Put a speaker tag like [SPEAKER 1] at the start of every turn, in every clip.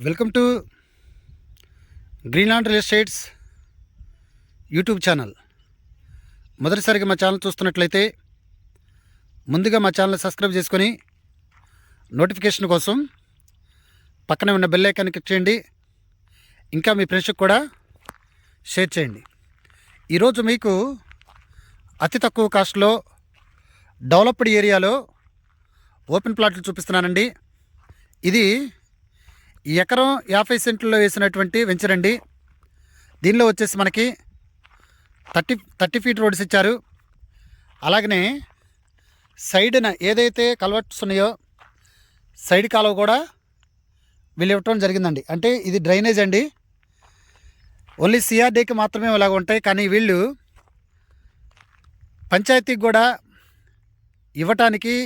[SPEAKER 1] Welcome to Greenland real estates YouTube channel. మొదటిసారిగా మా channel చూస్తున్నట్లయితే ముందుగా మా ఛానల్ సబ్స్క్రైబ్ చేసుకొని నోటిఫికేషన్ కోసం పక్కనే ఉన్న బెల్ ఐకాన్ క్లిక్ చేయండి. ఇంకా మీ ఫ్రెండ్స్కి కూడా షేర్ చేయండి. ఈరోజు మీకు అతి తక్కువ కాస్ట్లో డెవలప్డ్ ఏరియాలో ఓపెన్ ప్లాట్లు చూపిస్తున్నానండి. ఇది ఎకరం 50 సెంట్లలో వేసినటువంటి వెంచర్ అండి. దీనిలో వచ్చేసి మనకి 30 ఫీట్ రోడ్స్ ఇచ్చారు. అలాగనే సైడ్న ఏదైతే కల్వర్ట్స్ ఉన్నాయో సైడ్ కాలువ కూడా వీళ్ళు ఇవ్వటం జరిగిందండి. అంటే ఇది డ్రైనేజ్ అండి. ఓన్లీ సిఆర్డీకి మాత్రమే ఇలాగ ఉంటాయి, కానీ వీళ్ళు పంచాయతీకి కూడా ఇవ్వటానికి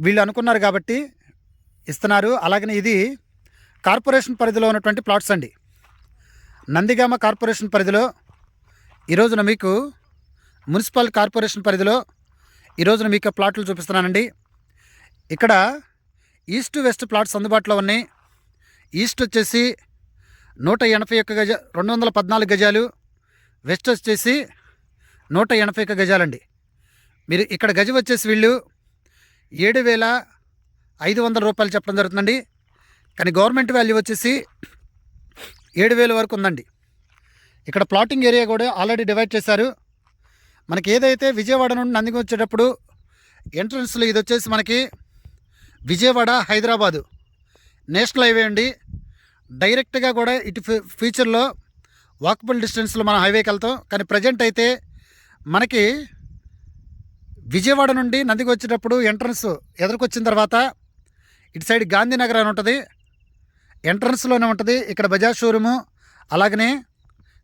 [SPEAKER 1] వీళ్ళు అనుకున్నారు కాబట్టి ఇస్తున్నారు. అలాగనే ఇది కార్పొరేషన్ పరిధిలో ఉన్నటువంటి ప్లాట్స్ అండి. నందిగామ కార్పొరేషన్ పరిధిలో ఈరోజున మీకు మున్సిపల్ కార్పొరేషన్ పరిధిలో ఈరోజున మీకు ప్లాట్లు చూపిస్తున్నానండి. ఇక్కడ ఈస్ట్ వెస్ట్ ప్లాట్స్ అందుబాటులో ఉన్నాయి. ఈస్ట్ వచ్చేసి 181 గజ 214 గజాలు, వెస్ట్ వచ్చేసి 181 గజాలండి. మీరు ఇక్కడ గజం వచ్చేసి వీళ్ళు 7,500 రూపాయలు చెప్పడం జరుగుతుందండి. కానీ గవర్నమెంట్ వాల్యూ వచ్చేసి 7,000 వరకు ఉందండి. ఇక్కడ ప్లాటింగ్ ఏరియా కూడా ఆల్రెడీ డివైడ్ చేశారు. మనకి ఏదైతే విజయవాడ నుండి నందికి వచ్చేటప్పుడు ఎంట్రన్స్లో ఇది వచ్చేసి మనకి విజయవాడ హైదరాబాదు నేషనల్ హైవే అండి. డైరెక్ట్గా కూడా ఇటు ఫ్యూచర్లో వాకబుల్ డిస్టెన్స్లో మనం హైవేకి వెళ్తాం. కానీ ప్రజెంట్ అయితే మనకి విజయవాడ నుండి నందికి వచ్చేటప్పుడు ఎంట్రన్స్ ఎదురుకొచ్చిన తర్వాత ఇటు సైడ్ గాంధీనగర్ అని ఉంటుంది, ఎంట్రన్స్లోనే ఉంటుంది. ఇక్కడ బజాజ్ షోరూము, అలాగనే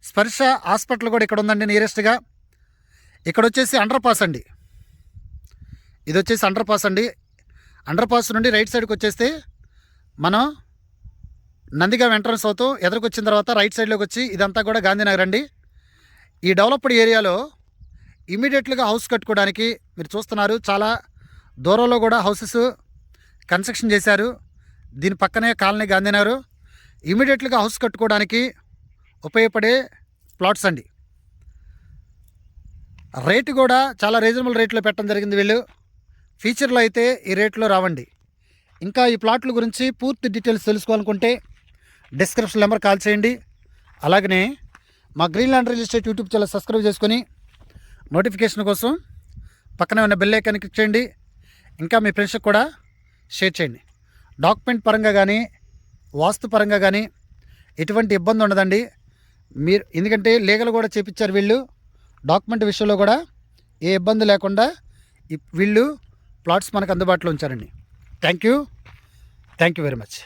[SPEAKER 1] స్పర్శ హాస్పిటల్ కూడా ఇక్కడ ఉందండి నియరెస్ట్గా. ఇక్కడ వచ్చేసి అండర్ పాస్ అండి. ఇది వచ్చేసి అండర్ పాస్ అండి. అండర్ పాస్ నుండి రైట్ సైడ్కి వచ్చేస్తే మనం నందిగామ ఎంట్రన్స్ అవుతూ ఎదురుకొచ్చిన తర్వాత రైట్ సైడ్లోకి వచ్చి ఇదంతా కూడా గాంధీనగర్ అండి. ఈ డెవలప్డ్ ఏరియాలో ఇమీడియట్గా హౌస్ కట్టుకోవడానికి మీరు చూస్తున్నారు, చాలా దూరంలో కూడా హౌసెస్ కన్స్ట్రక్షన్ చేశారు. దీని పక్కనే కాలనీ గాంధీనగర్. ఇమీడియట్గా హౌస్ కట్టుకోవడానికి ఉపయోగపడే ప్లాట్స్ అండి. రేటు కూడా చాలా రీజనబుల్ రేట్లో పెట్టడం జరిగింది వీళ్ళు. ఫ్యూచర్లో అయితే ఈ రేట్లో రావండి. ఇంకా ఈ ప్లాట్ల గురించి పూర్తి డీటెయిల్స్ తెలుసుకోవాలనుకుంటే డిస్క్రిప్షన్ నెంబర్ కాల్ చేయండి. అలాగనే మా Greenland real estate YouTube channel subscribe చేసుకొని నోటిఫికేషన్ కోసం పక్కనే ఉన్న బెల్ ఐకాన్ క్లిక్ చేయండి. ఇంకా మీ ఫ్రెండ్స్కి కూడా షేర్ చేయండి. డాక్యుమెంట్ పరంగా కానీ వాస్తు పరంగా కానీ ఎటువంటి ఇబ్బంది ఉండదండి. మీరు ఎందుకంటే లీగల్ కూడా చేపించారు వీళ్ళు. డాక్యుమెంట్ విషయంలో కూడా ఏ ఇబ్బంది లేకుండా వీళ్ళు ప్లాట్స్ మనకు అందుబాటులో ఉంచారండి. Thank you very much.